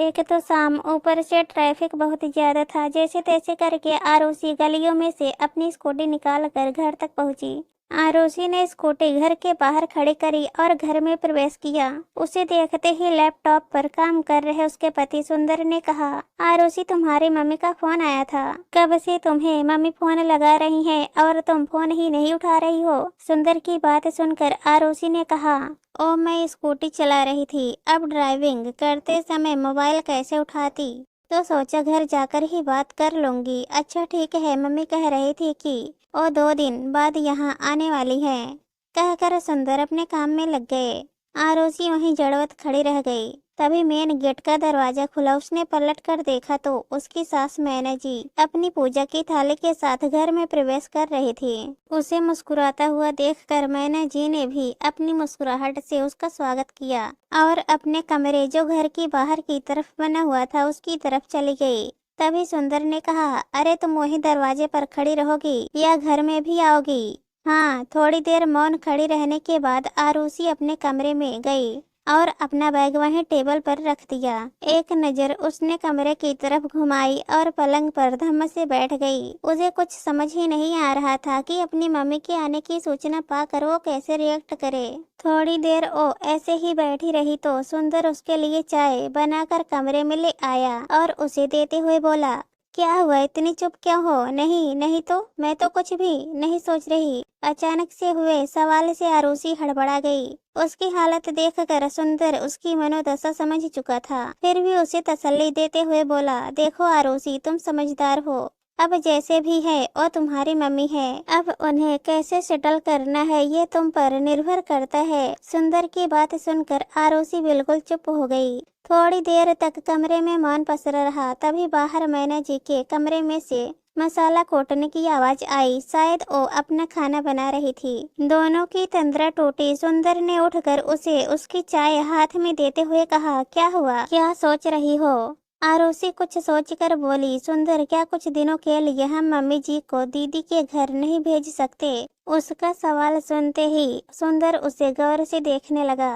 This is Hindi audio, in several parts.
एक तो शाम, ऊपर से ट्रैफिक बहुत ज्यादा था। जैसे तैसे करके आरुषि गलियों में से अपनी स्कूटी निकाल कर घर तक पहुंची। आरुषि ने स्कूटी घर के बाहर खड़ी करी और घर में प्रवेश किया। उसे देखते ही लैपटॉप पर काम कर रहे उसके पति सुंदर ने कहा, आरुषि तुम्हारी मम्मी का फोन आया था। कब से तुम्हें मम्मी फोन लगा रही हैं और तुम फोन ही नहीं उठा रही हो। सुंदर की बात सुनकर आरुषि ने कहा, ओ मैं स्कूटी चला रही थी, अब ड्राइविंग करते समय मोबाइल कैसे उठाती, तो सोचा घर जाकर ही बात कर लूंगी। अच्छा ठीक है, मम्मी कह रही थी कि वो 2 दिन बाद यहाँ आने वाली है। कहकर सुंदर अपने काम में लग गए। आरुषि वहीं जड़वत खड़ी रह गई। तभी मेन गेट का दरवाजा खुला। उसने पलट कर देखा तो उसकी सास मैना जी अपनी पूजा की थाली के साथ घर में प्रवेश कर रही थी। उसे मुस्कुराता हुआ देखकर मैना जी ने भी अपनी मुस्कुराहट से उसका स्वागत किया और अपने कमरे जो घर की बाहर की तरफ बना हुआ था उसकी तरफ चली गई। तभी सुंदर ने कहा, अरे तुम वहीं दरवाजे पर खड़ी रहोगी या घर में भी आओगी। हाँ, थोड़ी देर मौन खड़ी रहने के बाद आरुषि अपने कमरे में गई और अपना बैग वहीं टेबल पर रख दिया। एक नजर उसने कमरे की तरफ घुमाई और पलंग पर धम्म से बैठ गई। उसे कुछ समझ ही नहीं आ रहा था कि अपनी मम्मी के आने की सूचना पाकर वो कैसे रिएक्ट करे। थोड़ी देर वो ऐसे ही बैठी रही तो सुंदर उसके लिए चाय बनाकर कमरे में ले आया और उसे देते हुए बोला, क्या हुआ, इतनी चुप क्यों हो। नहीं नहीं, तो मैं तो कुछ भी नहीं सोच रही। अचानक से हुए सवाल से आरुषि हड़बड़ा गई। उसकी हालत देखकर सुंदर उसकी मनोदशा समझ चुका था। फिर भी उसे तसल्ली देते हुए बोला, देखो आरुषि, तुम समझदार हो। अब जैसे भी है वो तुम्हारी मम्मी है। अब उन्हें कैसे सेटल करना है ये तुम पर निर्भर करता है। सुंदर की बात सुनकर आरुषि बिल्कुल चुप हो गई। थोड़ी देर तक कमरे में मौन पसरा रहा। तभी बाहर मैना जी के कमरे में से मसाला कोटने की आवाज आई। शायद वो अपना खाना बना रही थी। दोनों की तंद्रा टूटी। सुंदर ने उठकर उसे उसकी चाय हाथ में देते हुए कहा, क्या हुआ, क्या सोच रही हो। आरुषि कुछ सोचकर बोली, सुंदर, क्या कुछ दिनों के लिए हम मम्मी जी को दीदी के घर नहीं भेज सकते। उसका सवाल सुनते ही सुंदर उसे गौर से देखने लगा।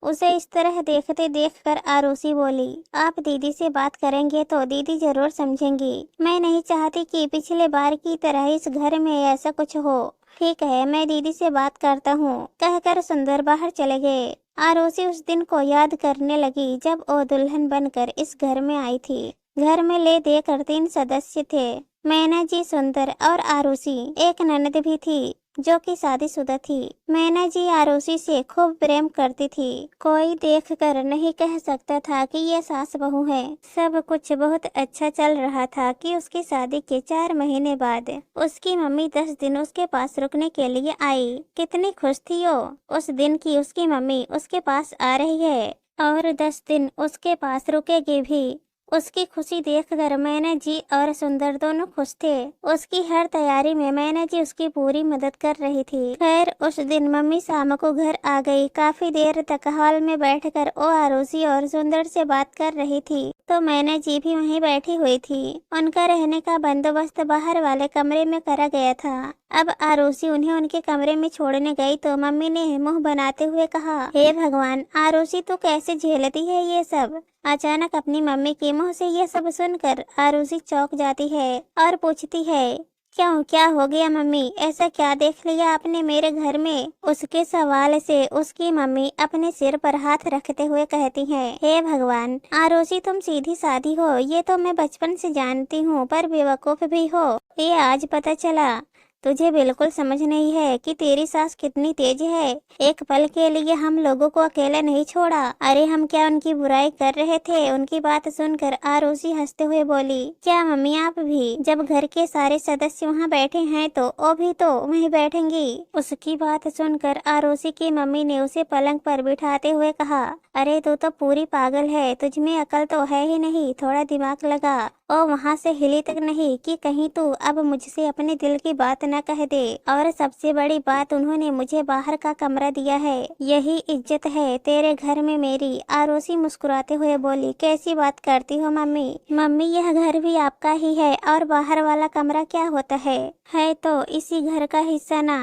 उसे इस तरह देखते देखकर आरुषि बोली, आप दीदी से बात करेंगे तो दीदी जरूर समझेंगी। मैं नहीं चाहती कि पिछले बार की तरह इस घर में ऐसा कुछ हो। ठीक है, मैं दीदी से बात करता हूँ, कहकर सुंदर बाहर चले गए। आरुषि उस दिन को याद करने लगी जब वो दुल्हन बनकर इस घर में आई थी। घर में ले देकर 3 सदस्य थे, मैना जी, सुंदर और आरुषि। एक ननद भी थी जो कि शादीशुदा थी। मैना जी आरुषि से खूब प्रेम करती थी। कोई देखकर नहीं कह सकता था कि ये सास बहू है। सब कुछ बहुत अच्छा चल रहा था कि उसकी शादी के 4 महीने बाद उसकी मम्मी 10 दिन उसके पास रुकने के लिए आई। कितनी खुश थी वो उस दिन की उसकी मम्मी उसके पास आ रही है और 10 दिन उसके पास रुकेगी भी। उसकी खुशी देखकर मैना जी और सुंदर दोनों खुश थे। उसकी हर तैयारी में मैना जी उसकी पूरी मदद कर रही थी। खैर उस दिन मम्मी शाम को घर आ गई। काफी देर तक हॉल में बैठकर वो आरुषि और सुंदर से बात कर रही थी तो मैना जी भी वहीं बैठी हुई थी। उनका रहने का बंदोबस्त बाहर वाले कमरे में करा गया था। अब आरुषि उन्हें उनके कमरे में छोड़ने गई तो मम्मी ने मुंह बनाते हुए कहा, हे भगवान, आरुषि तो कैसे झेलती है ये सब। अचानक अपनी मम्मी के मुंह से ये सब सुनकर आरुषि चौंक जाती है और पूछती है, क्यों, क्या हो गया मम्मी, ऐसा क्या देख लिया आपने मेरे घर में। उसके सवाल से उसकी मम्मी अपने सिर पर हाथ रखते हुए कहती है, हे भगवान, आरुषि तुम सीधी सादी हो ये तो मैं बचपन से जानती हूँ, पर बेवकूफ भी हो ये आज पता चला। तुझे बिल्कुल समझ नहीं है कि तेरी सास कितनी तेज है। एक पल के लिए हम लोगों को अकेला नहीं छोड़ा। अरे हम क्या उनकी बुराई कर रहे थे। उनकी बात सुनकर आरुषि हंसते हुए बोली, क्या मम्मी आप भी, जब घर के सारे सदस्य वहाँ बैठे हैं तो वो भी तो वहीं बैठेंगी। उसकी बात सुनकर आरुषि की मम्मी ने उसे पलंग पर बिठाते हुए कहा, अरे तू तो पूरी पागल है, तुझ में अकल तो है ही नहीं, थोड़ा दिमाग लगा। और वहाँ से हिली तक नहीं कि कहीं तू अब मुझसे अपने दिल की बात न कह दे। और सबसे बड़ी बात, उन्होंने मुझे बाहर का कमरा दिया है, यही इज्जत है तेरे घर में मेरी। आरुषि मुस्कुराते हुए बोली, कैसी बात करती हो मम्मी। मम्मी यह घर भी आपका ही है और बाहर वाला कमरा क्या होता है तो इसी घर का हिस्सा ना।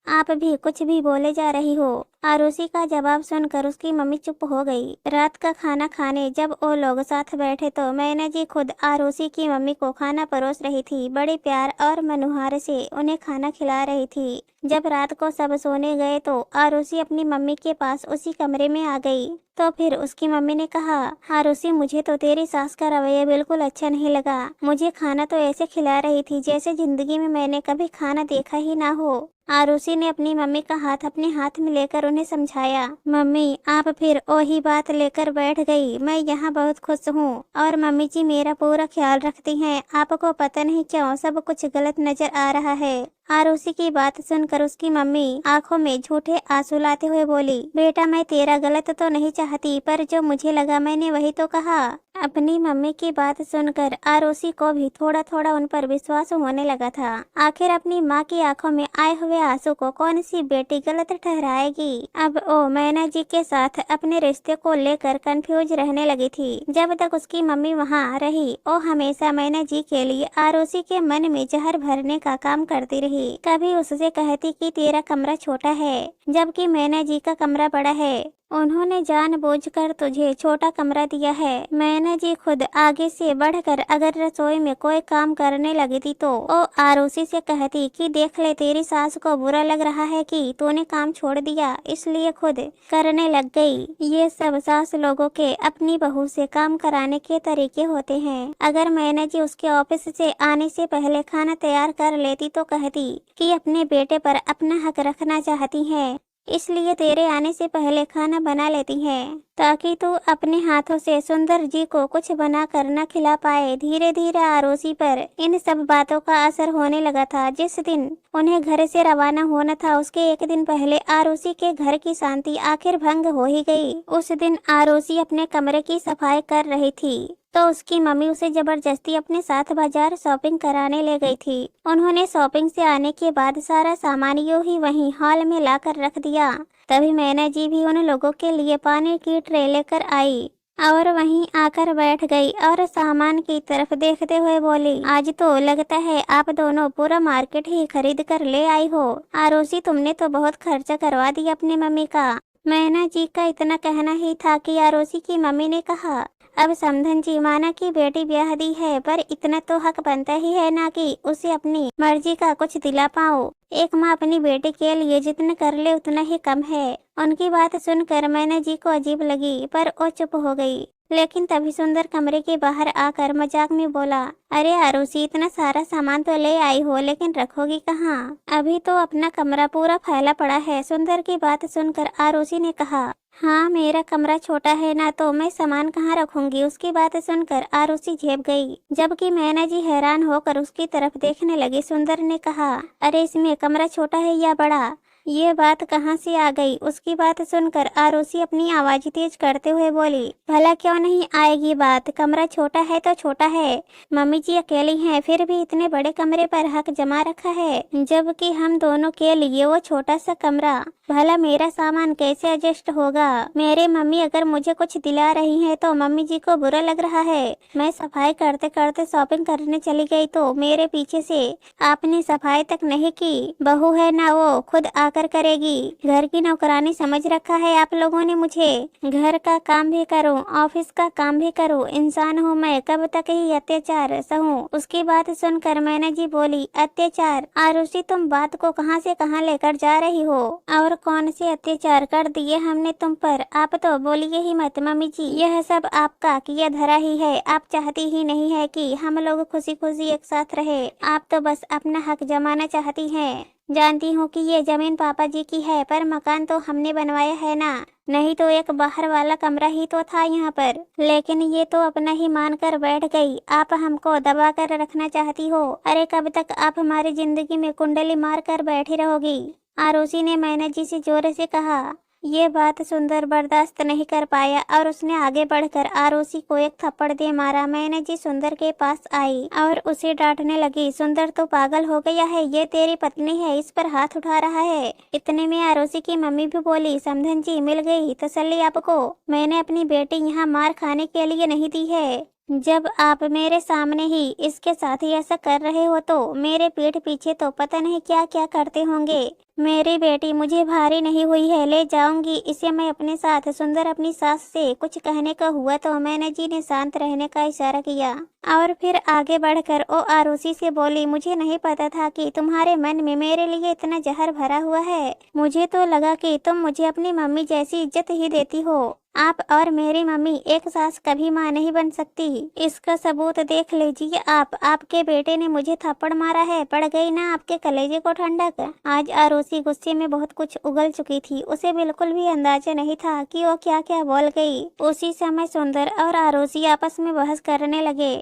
आप भी कुछ भी बोले जा रही हो। आरुषि का जवाब सुनकर उसकी मम्मी चुप हो गई। रात का खाना खाने जब वो लोग साथ बैठे तो मैना जी खुद आरुषि की मम्मी को खाना परोस रही थी। बड़े प्यार और मनुहार से उन्हें खाना खिला रही थी। जब रात को सब सोने गए तो आरुषि अपनी मम्मी के पास उसी कमरे में आ गई। तो फिर उसकी मम्मी ने कहा, आरुषि मुझे तो तेरी सास का रवैया बिल्कुल अच्छा नहीं लगा। मुझे खाना तो ऐसे खिला रही थी जैसे जिंदगी में मैंने कभी खाना देखा ही ना हो। आरुषि ने अपनी मम्मी का हाथ अपने हाथ में लेकर उन्हें समझाया। मम्मी आप फिर वही बात लेकर बैठ गई। मैं यहाँ बहुत खुश हूँ और मम्मी जी मेरा पूरा ख्याल रखती हैं। आपको पता नहीं क्यों सब कुछ गलत नजर आ रहा है। आरुषि की बात सुनकर उसकी मम्मी आंखों में झूठे आंसू लाते हुए बोली, बेटा मैं तेरा गलत तो नहीं चाहती, पर जो मुझे लगा मैंने वही तो कहा। अपनी मम्मी की बात सुनकर आरुषि को भी थोड़ा थोड़ा उन पर विश्वास होने लगा था। आखिर अपनी माँ की आंखों में आए हुए आंसू को कौन सी बेटी गलत ठहराएगी। अब वो मैना जी के साथ अपने रिश्ते को लेकर कंफ्यूज रहने लगी थी। जब तक उसकी मम्मी वहाँ रही वो हमेशा मैना जी के लिए आरुषि के मन में जहर भरने का काम करती रही। कभी उससे कहती कि तेरा कमरा छोटा है, जबकि मैना जी का कमरा बड़ा है। उन्होंने जानबूझकर तुझे छोटा कमरा दिया है। मैना जी खुद आगे से बढ़कर अगर रसोई में कोई काम करने लगी थी तो वो आरुषि से कहती कि देख ले तेरी सास को बुरा लग रहा है कि तूने काम छोड़ दिया, इसलिए खुद करने लग गई। ये सब सास लोगों के अपनी बहू से काम कराने के तरीके होते हैं। अगर मैना जी उसके ऑफिस से आने से पहले खाना तैयार कर लेती तो कहती कि अपने बेटे पर अपना हक रखना चाहती है, इसलिए तेरे आने से पहले खाना बना लेती है ताकि तू अपने हाथों से सुंदर जी को कुछ बना कर न खिला पाए। धीरे धीरे आरुषि पर इन सब बातों का असर होने लगा था। जिस दिन उन्हें घर से रवाना होना था उसके एक दिन पहले आरुषि के घर की शांति आखिर भंग हो ही गई। उस दिन आरुषि अपने कमरे की सफाई कर रही थी तो उसकी मम्मी उसे जबरदस्ती अपने साथ बाजार शॉपिंग कराने ले गई थी। उन्होंने शॉपिंग से आने के बाद सारा सामान यूं ही वहीं हॉल में लाकर रख दिया। तभी मैना जी भी उन लोगों के लिए पानी की ट्रे लेकर आई और वहीं आकर बैठ गई और सामान की तरफ देखते हुए बोली, आज तो लगता है आप दोनों पूरा मार्केट ही खरीद कर ले आई हो। आरुषि तुमने तो बहुत खर्चा करवा दिया अपनी मम्मी का। मैना जी का इतना कहना ही था कि आरुषि की मम्मी ने कहा, अब समधन जी माना की बेटी ब्याह दी है, पर इतना तो हक बनता ही है ना कि उसे अपनी मर्जी का कुछ दिला पाओ। एक माँ अपनी बेटी के लिए जितना कर ले उतना ही कम है। उनकी बात सुनकर मैना जी को अजीब लगी पर वो चुप हो गई। लेकिन तभी सुंदर कमरे के बाहर आकर मजाक में बोला, अरे आरुषि इतना सारा सामान तो ले आई हो लेकिन रखोगी कहाँ? अभी तो अपना कमरा पूरा फैला पड़ा है। सुंदर की बात सुनकर आरुषि ने कहा, हाँ मेरा कमरा छोटा है ना, तो मैं सामान कहाँ रखूंगी। उसकी बात सुनकर आरुषि झेप गई, जबकि मैना जी हैरान होकर उसकी तरफ देखने लगी। सुंदर ने कहा, अरे इसमें कमरा छोटा है या बड़ा? ये बात कहाँ से आ गई? उसकी बात सुनकर आरुषि अपनी आवाज तेज करते हुए बोली, भला क्यों नहीं आएगी बात? कमरा छोटा है तो छोटा है, मम्मी जी अकेली हैं, फिर भी इतने बड़े कमरे पर हक जमा रखा है, जबकि हम दोनों के लिए वो छोटा सा कमरा। भला मेरा सामान कैसे एडजस्ट होगा? मेरे मम्मी अगर मुझे कुछ दिला रही है तो मम्मी जी को बुरा लग रहा है। मैं सफाई करते करते शॉपिंग करने चली गई तो मेरे पीछे से आपने सफाई तक नहीं की। बहू है ना, वो खुद आकर करेगी। घर की नौकरानी समझ रखा है आप लोगों ने मुझे। घर का काम भी करूं, ऑफिस का काम भी करूं, इंसान हूं मैं, कब तक ही अत्याचार सहूं? उसकी बात सुनकर मैना जी बोली, अत्याचार? आरुषि तुम बात को कहां से कहां लेकर जा रही हो? और कौन से अत्याचार कर दिए हमने तुम पर? आप तो बोलिए ही मत मम्मी जी, यह सब आपका किया धरा ही है। आप चाहती ही नहीं है कि हम लोग खुशी खुशी एक साथ रहे। आप तो बस अपना हक जमाना चाहती हैं। जानती हूँ कि ये जमीन पापा जी की है, पर मकान तो हमने बनवाया है ना, नहीं तो एक बाहर वाला कमरा ही तो था यहाँ पर। लेकिन ये तो अपना ही मान कर बैठ गई। आप हमको दबा कर रखना चाहती हो। अरे कब तक आप हमारी जिंदगी में कुंडली मार कर बैठी रहोगी? आरुषि ने मैना जी से जोर से कहा। ये बात सुंदर बर्दाश्त नहीं कर पाया और उसने आगे बढ़कर आरुषि को एक थप्पड़ दे मारा। मैना जी सुंदर के पास आई और उसे डांटने लगी, सुंदर तो पागल हो गया है, ये तेरी पत्नी है, इस पर हाथ उठा रहा है। इतने में आरुषि की मम्मी भी बोली, समधन जी मिल गई तसल्ली आपको। मैंने अपनी बेटी यहाँ मार खाने के लिए नहीं दी है। जब आप मेरे सामने ही इसके साथ ही ऐसा कर रहे हो तो मेरे पीठ पीछे तो पता नहीं क्या क्या करते होंगे। मेरी बेटी मुझे भारी नहीं हुई है, ले जाऊंगी इसे मैं अपने साथ। सुंदर अपनी सास से कुछ कहने का हुआ तो मैना जी ने शांत रहने का इशारा किया और फिर आगे बढ़कर ओ आरुषि से बोली, मुझे नहीं पता था कि तुम्हारे मन में मेरे लिए इतना जहर भरा हुआ है। मुझे तो लगा कि तुम मुझे अपनी मम्मी जैसी इज्जत ही देती हो। आप और मेरी मम्मी एक सास कभी माँ नहीं बन सकती। इसका सबूत देख लीजिए आप। आपके बेटे ने मुझे थप्पड़ मारा है, पड़ गई ना आपके कलेजे को ठंडक। आज आरुषि गुस्से में बहुत कुछ उगल चुकी थी। उसे बिल्कुल भी अंदाजा नहीं था कि वो क्या क्या बोल गई। उसी समय सुंदर और आरुषि आपस में बहस करने लगे।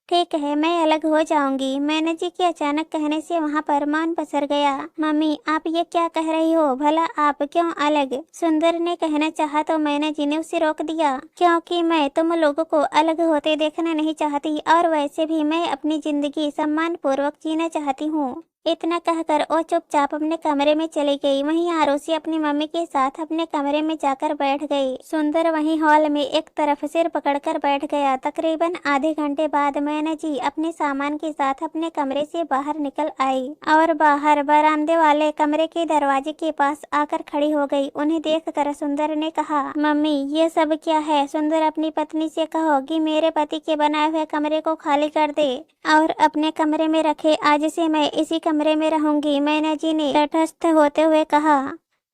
ठीक है, मैं अलग हो जाऊंगी। मैना जी के अचानक कहने से वहाँ पर मौन पसर गया। मम्मी आप ये क्या कह रही हो? भला आप क्यों अलग? सुंदर ने कहना चाहा तो मैना जी ने उसे रोक दिया, क्योंकि मैं तुम लोगों को अलग होते देखना नहीं चाहती और वैसे भी मैं अपनी जिंदगी सम्मान पूर्वक जीना चाहती हूँ। इतना कहकर वो चुपचाप अपने कमरे में चली गई। वहीं आरुषि अपनी मम्मी के साथ अपने कमरे में जाकर बैठ गई। सुंदर वहीं हॉल में एक तरफ सिर पकड़कर बैठ गया। तकरीबन आधे घंटे बाद मैना जी अपने सामान के साथ अपने कमरे से बाहर निकल आई और बाहर बरामदे वाले कमरे के दरवाजे के पास आकर खड़ी हो गई। उन्हें देखकर सुंदर ने कहा, मम्मी ये सब क्या है? सुंदर अपनी पत्नी से कहो कि मेरे पति के बनाए हुए कमरे को खाली कर दे और अपने कमरे में रखे। आज से मैं इसी कमरे में रहूंगी, मैना जी ने तटस्थ होते हुए कहा।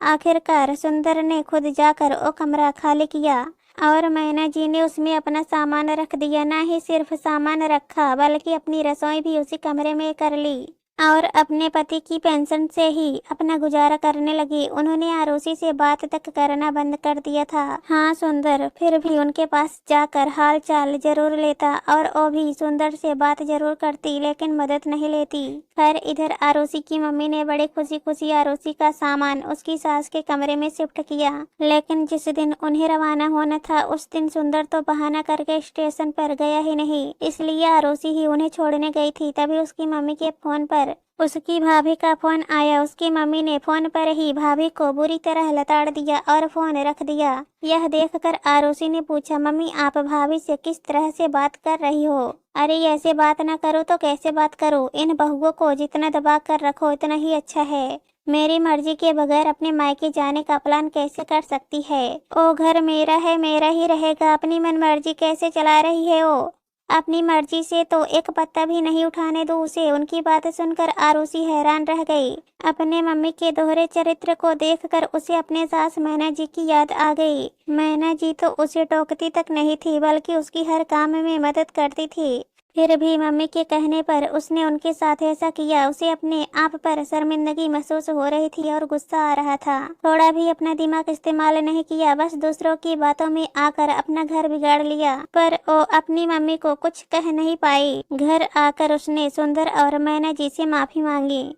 आखिरकार सुंदर ने खुद जाकर वो कमरा खाली किया और मैना जी ने उसमें अपना सामान रख दिया। न ही सिर्फ सामान रखा बल्कि अपनी रसोई भी उसी कमरे में कर ली और अपने पति की पेंशन से ही अपना गुजारा करने लगी। उन्होंने आरुषि से बात तक करना बंद कर दिया था। हाँ सुंदर फिर भी उनके पास जाकर हाल चाल जरूर लेता और वो भी सुंदर से बात जरूर करती, लेकिन मदद नहीं लेती। खैर इधर आरुषि की मम्मी ने बड़े खुशी खुशी आरुषि का सामान उसकी सास के कमरे में शिफ्ट किया। लेकिन जिस दिन उन्हें रवाना होना था उस दिन सुंदर तो बहाना करके स्टेशन पर गया ही नहीं, इसलिए आरुषि ही उन्हें छोड़ने गई थी। तभी उसकी मम्मी के फोन पर उसकी भाभी का फोन आया। उसकी मम्मी ने फोन पर ही भाभी को बुरी तरह लताड़ दिया और फोन रख दिया। यह देखकर आरुषि ने पूछा, मम्मी आप भाभी से किस तरह से बात कर रही हो? अरे ऐसे बात ना करो तो कैसे बात करो? इन बहुओं को जितना दबा कर रखो उतना ही अच्छा है। मेरी मर्जी के बगैर अपने मायके जाने का प्लान कैसे कर सकती है? ओ घर मेरा है, मेरा ही रहेगा। अपनी मन मर्जी कैसे चला रही है वो? अपनी मर्जी से तो एक पत्ता भी नहीं उठाने दो उसे। उनकी बात सुनकर आरुषि हैरान रह गई। अपने मम्मी के दोहरे चरित्र को देखकर उसे अपने सास मैना जी की याद आ गई। मैना जी तो उसे टोकती तक नहीं थी बल्कि उसकी हर काम में मदद करती थी। फिर भी मम्मी के कहने पर उसने उनके साथ ऐसा किया। उसे अपने आप पर शर्मिंदगी महसूस हो रही थी और गुस्सा आ रहा था। थोड़ा भी अपना दिमाग इस्तेमाल नहीं किया, बस दूसरों की बातों में आकर अपना घर बिगाड़ लिया। पर वो अपनी मम्मी को कुछ कह नहीं पाई। घर आकर उसने सुंदर और मैना जी से माफी मांगी।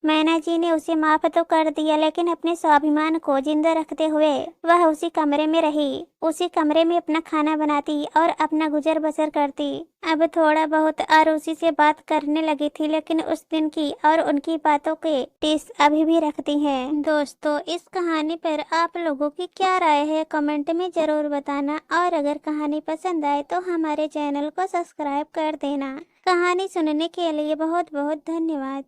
मैना जी ने उसे माफ तो कर दिया, लेकिन अपने स्वाभिमान को जिंदा रखते हुए वह उसी कमरे में रही। उसी कमरे में अपना खाना बनाती और अपना गुजर बसर करती। अब थोड़ा बहुत आरुषि से बात करने लगी थी, लेकिन उस दिन की और उनकी बातों के टिस अभी भी रखती हैं। दोस्तों इस कहानी पर आप लोगों की क्या राय है कमेंट में जरूर बताना, और अगर कहानी पसंद आए तो हमारे चैनल को सब्सक्राइब कर देना। कहानी सुनने के लिए बहुत बहुत धन्यवाद।